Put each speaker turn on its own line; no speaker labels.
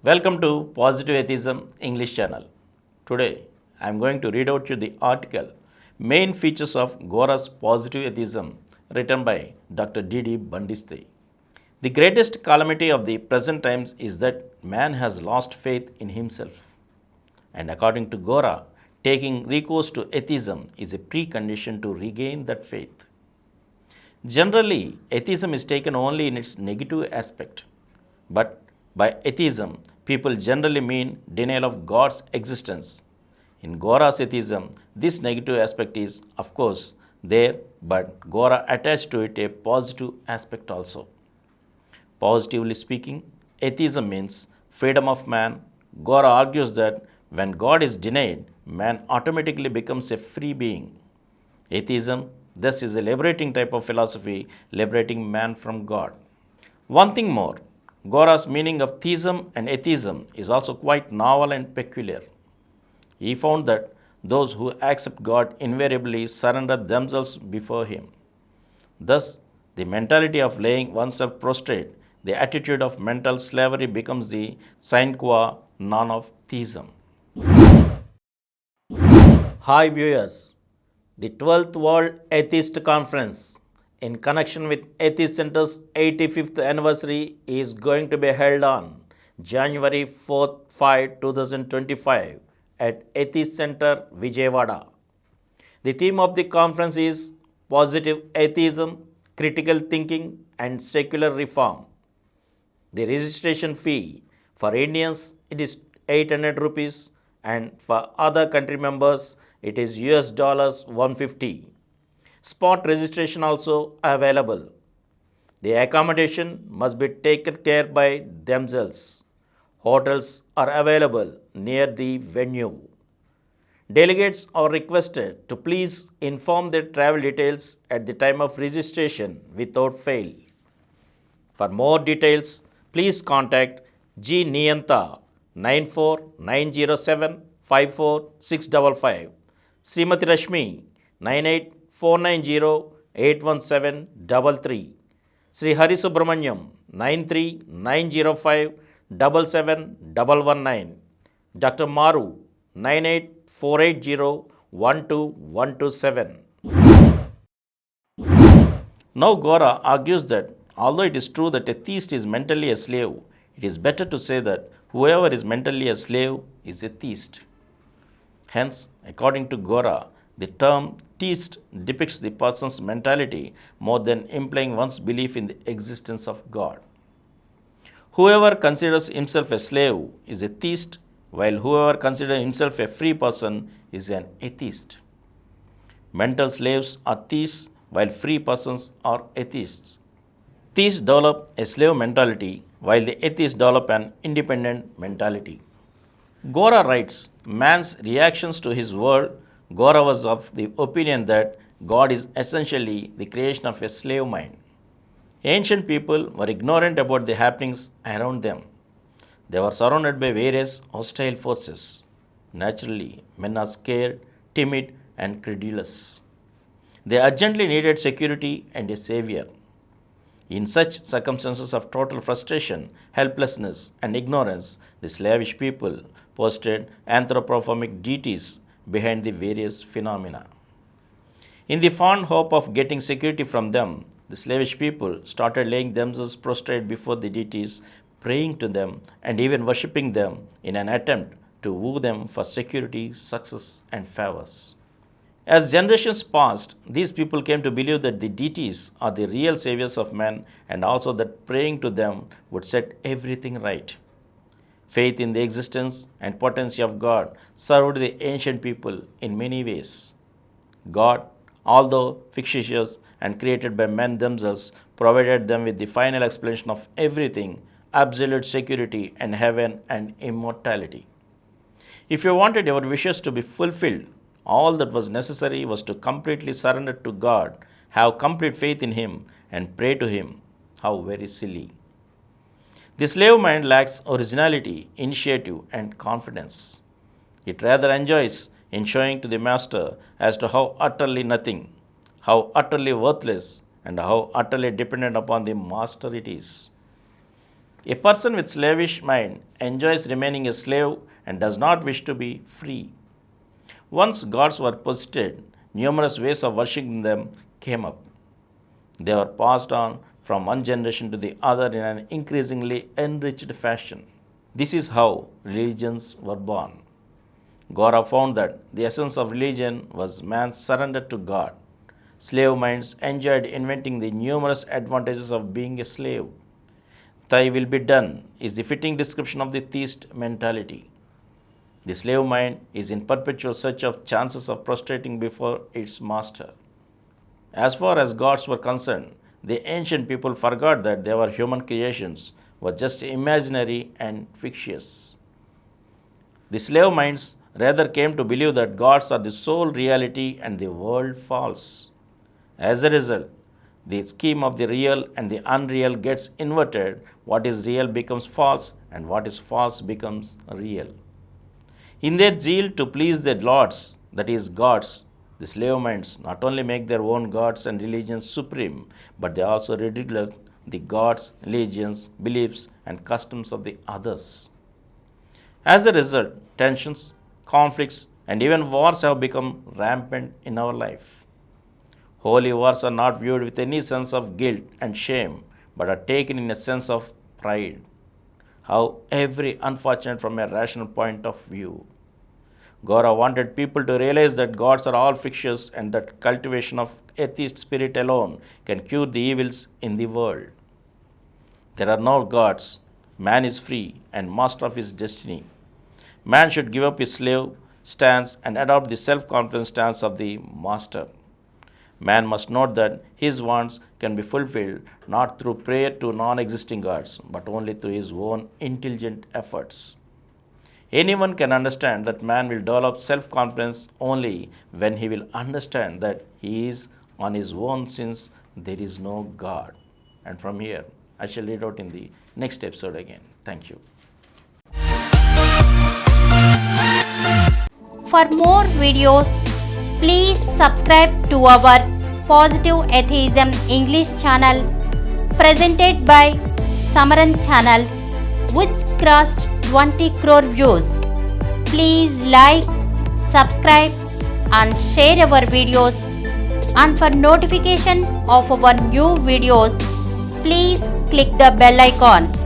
Welcome to Positive Atheism English channel. Today I am going to read out you the article Main Features of Gora's Positive Atheism written by Dr. D.D. Bandiste. The greatest calamity of the present times is that man has lost faith in himself. And according to Gora, taking recourse to atheism is a precondition to regain that faith. Generally, atheism is taken only in its negative aspect. But by atheism, people generally mean denial of God's existence. In Gora's atheism, this negative aspect is, of course, there, but Gora attached to it a positive aspect also. Positively speaking, atheism means freedom of man. Gora argues that when God is denied, man automatically becomes a free being. Atheism, thus, is a liberating type of philosophy, liberating man from God. One thing more, Gora's meaning of theism and atheism is also quite novel and peculiar. He found that those who accept God invariably surrender themselves before Him. Thus, the mentality of laying oneself prostrate, the attitude of mental slavery becomes the sine qua non of theism. Hi viewers, the 12th World Atheist Conference in connection with Atheist Center's 85th anniversary is going to be held on January 4-5, 2025 at Atheist Center, Vijayawada. The theme of the conference is Positive Atheism, Critical Thinking and Secular Reform. The registration fee for Indians it is 800 rupees and for other country members it is US dollars 150. Spot registration also available. The accommodation must be taken care by themselves. Hotels are available near the venue. Delegates are requested to please inform their travel details at the time of registration without fail. For more details, please contact G. Niyanta 94907 54655, Srimati Rashmi 9849081733, Sri Hari Subramanyam 9390577119, Dr. Maru 9848012127. Now Gora argues that although it is true that a theist is mentally a slave, it is better to say that whoever is mentally a slave is a theist. Hence, according to Gora, the term theist depicts the person's mentality more than implying one's belief in the existence of God. Whoever considers himself a slave is a theist, while whoever considers himself a free person is an atheist. Mental slaves are theists, while free persons are atheists. Theists develop a slave mentality, while the atheists develop an independent mentality. Gora writes, man's reactions to his world. Gora was of the opinion that God is essentially the creation of a slave mind. Ancient people were ignorant about the happenings around them. They were surrounded by various hostile forces. Naturally, men are scared, timid, and credulous. They urgently needed security and a savior. In such circumstances of total frustration, helplessness, and ignorance, the slavish people posted anthropomorphic deities behind the various phenomena. In the fond hope of getting security from them, the slavish people started laying themselves prostrate before the deities, praying to them, and even worshipping them in an attempt to woo them for security, success, and favors. As generations passed, these people came to believe that the deities are the real saviors of men and also that praying to them would set everything right. Faith in the existence and potency of God served the ancient people in many ways. God, although fictitious and created by men themselves, provided them with the final explanation of everything, absolute security and heaven and immortality. If you wanted your wishes to be fulfilled, all that was necessary was to completely surrender to God, have complete faith in Him, and pray to Him. How very silly. The slave mind lacks originality, initiative, and confidence. It rather enjoys in showing to the master as to how utterly nothing, how utterly worthless, and how utterly dependent upon the master it is. A person with slavish mind enjoys remaining a slave and does not wish to be free. Once gods were posited, numerous ways of worshipping them came up. They were passed on from one generation to the other in an increasingly enriched fashion. This is how religions were born. Gora found that the essence of religion was man's surrender to God. Slave minds enjoyed inventing the numerous advantages of being a slave. Thy will be done is the fitting description of the theist mentality. The slave mind is in perpetual search of chances of prostrating before its master. As far as gods were concerned, the ancient people forgot that they were human creations, were just imaginary and fictitious. The slave minds rather came to believe that gods are the sole reality and the world false. As a result, the scheme of the real and the unreal gets inverted. What is real becomes false, and what is false becomes real. In their zeal to please their lords, that is, gods, the slave minds not only make their own gods and religions supreme, but they also ridicule the gods, religions, beliefs, and customs of the others. As a result, tensions, conflicts, and even wars have become rampant in our life. Holy wars are not viewed with any sense of guilt and shame, but are taken in a sense of pride. How every unfortunate from a rational point of view. Gora wanted people to realize that gods are all fictitious and that cultivation of atheist spirit alone can cure the evils in the world. There are no gods. Man is free and master of his destiny. Man should give up his slave stance and adopt the self-confident stance of the master. Man must note that his wants can be fulfilled not through prayer to non-existing gods, but only through his own intelligent efforts. Anyone can understand that man will develop self-confidence only when he will understand that he is on his own since there is no God. And from here, I shall read out in the next episode again. Thank you.
For more videos, please subscribe to our Positive Atheism English channel presented by Samaram channels which crossed 20 crore views. Please like, subscribe and share our videos, and for notification of our new videos, please click the bell icon.